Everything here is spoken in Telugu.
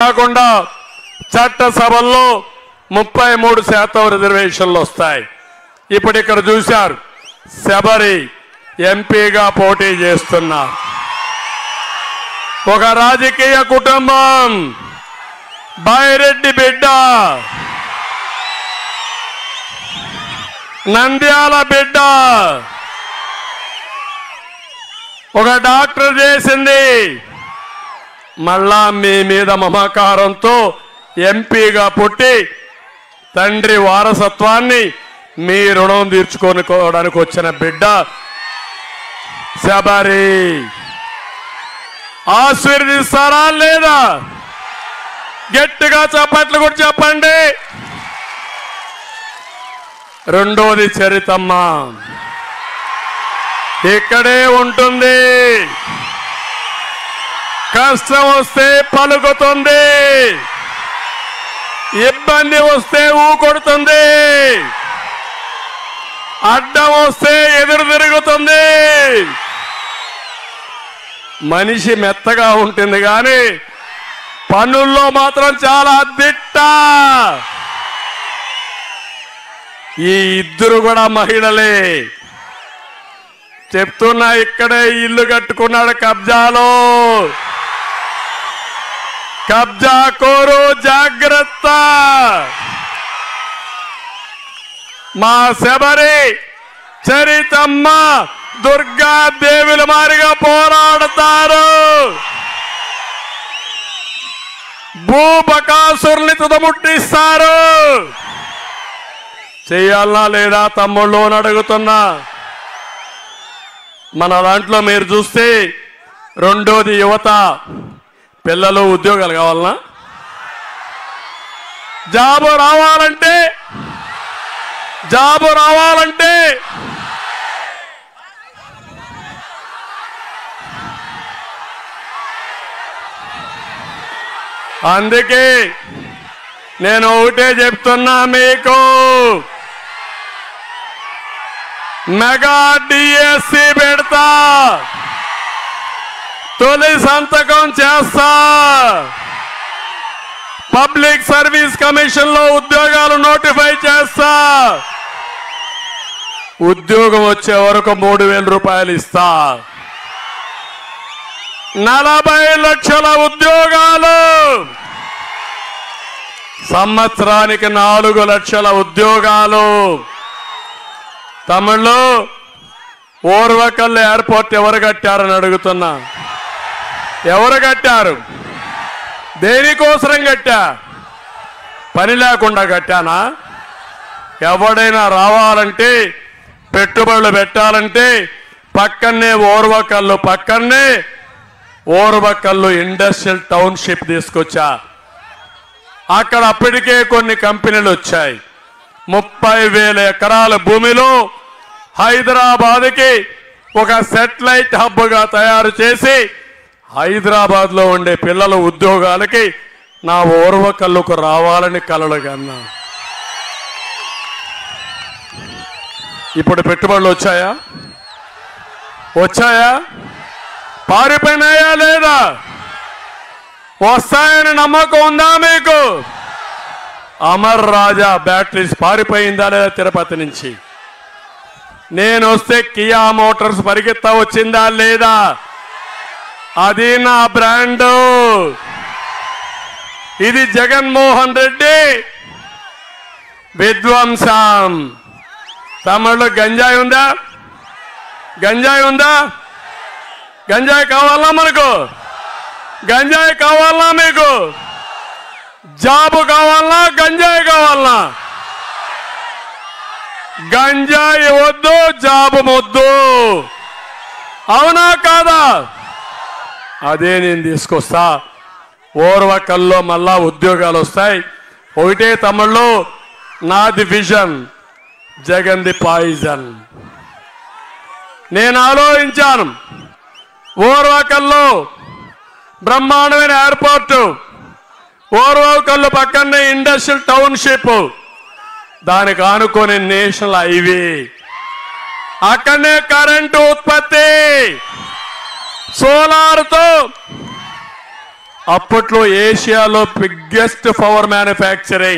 కాకుండా చట్టసభల్లో 33% రిజర్వేషన్లు వస్తాయి. ఇప్పుడు ఇక్కడ చూశారు, శబరి ఎంపీగా పోటీ చేస్తున్నారు. ఒక రాజకీయ కుటుంబం, బైరెడ్డి బిడ్డ, నంద్యాల బిడ్డ, ఒక డాక్టర్ చేసింది. మళ్ళా మీ మీద మమకారంతో ఎంపీగా పుట్టి తండ్రి వారసత్వాన్ని మీ రుణం తీర్చుకోవడానికి వచ్చిన బిడ్డ శబరి. ఆశీర్వదిస్తారా లేదా? గట్టిగా చప్పట్లు కూడా చెప్పండి. రెండోది చరితమ్మ ఇక్కడే ఉంటుంది. కష్టం వస్తే పలుకుతుంది, ఇబ్బంది వస్తే ఊకొడుతుంది, అడ్డం వస్తే ఎదురు తిరుగుతుంది. మనిషి మెత్తగా ఉంటుంది కానీ పనుల్లో మాత్రం చాలా దిట్ట. ఈ ఇద్దరు కూడా మహిళలే. చెప్తున్నా, ఇక్కడే ఇల్లు కట్టుకున్నాడు కబ్జాలో. కబ్జా కోరు జాగ్రత్త. మా శబరి, చరితమ్మ, దుర్గా దేవుల మారిగా పోరాడతారు. భూబకాసురుని తుదముట్టిస్తారు. చెయ్యాలనా లేదా తమ్ముళ్ళు అని అడుగుతున్నా. మన దాంట్లో మీరు చూస్తే రెండోది యువత. పిల్లలు ఉద్యోగాలు కావాలనా? జాబు రావాలంటే అందుకే నేను ఒకటే చెప్తున్నా మీకు, మెగా డిఎస్సి పెడతా, తొలి సంతకం చేస్తా, పబ్లిక్ సర్వీస్ కమిషన్ లో ఉద్యోగాలు నోటిఫై చేస్తా, ఉద్యోగం వచ్చే వరకు 3,000 రూపాయలు ఇస్తా, 40 లక్షల ఉద్యోగాలు, సంవత్సరానికి 4 లక్షల ఉద్యోగాలు. తమిళ్లో ఓర్వకల్ ఎయిర్పోర్ట్ ఎవరు కట్టారని అడుగుతున్నా. ఎవరు కట్టారు? దేనికోసం కట్టా? పని లేకుండా కట్టానా? ఎవడైనా రావాలంటే, పెట్టుబడులు పెట్టాలంటే పక్కనే ఓర్వకల్లు ఇండస్ట్రియల్ టౌన్షిప్ తీసుకొచ్చా. అక్కడ అప్పటికే కొన్ని కంపెనీలు వచ్చాయి. 30,000 ఎకరాల భూమిలో హైదరాబాద్కి ఒక సెటిలైట్ హబ్గా తయారు చేసి హైదరాబాద్లో ఉండే పిల్లల ఉద్యోగాలకి నా ఓర్వకల్లుకు రావాలని కలలు కన్నా. ఇప్పుడు పెట్టుబడులు వచ్చాయా? పారిపోయినాయా లేదా? వస్తాయని నమ్మకం ఉందా మీకు? అమర్ రాజా బ్యాటరీస్ పారిపోయిందా లేదా తిరుపతి నుంచి? నేను వస్తే కియా మోటార్స్ పరిగెత్తా వచ్చిందా లేదా? అది నా బ్రాండు. ఇది జగన్మోహన్ రెడ్డి విధ్వంసం. తమిళలో గంజాయి ఉందా? గంజాయి కావాలా మనకు? గంజాయి కావాలా మీకు? జాబు కావాలా? గంజాయి కావాలా? గంజాయి వద్దు, జాబు వద్దు. అవునా కాదా? అదే నేను తీసుకొస్తా. ఓర్వకల్లో మళ్ళా ఉద్యోగాలు వస్తాయి. ఒకటే తమిళ్లో నాది విజన్, జగన్ది పాయిజన్. నేను ఆలోచించాను, ఓర్వకల్లో బ్రహ్మాండమైన ఎయిర్పోర్టు, ఓర్వకల్లు పక్కనే ఇండస్ట్రియల్ టౌన్షిప్, దానికి ఆనుకొని నేషనల్ హైవే, అక్కడనే కరెంటు ఉత్పత్తి, సోలార్తో అప్పట్లో ఏషియాలో బిగ్గెస్ట్ పవర్ మ్యానుఫ్యాక్చరింగ్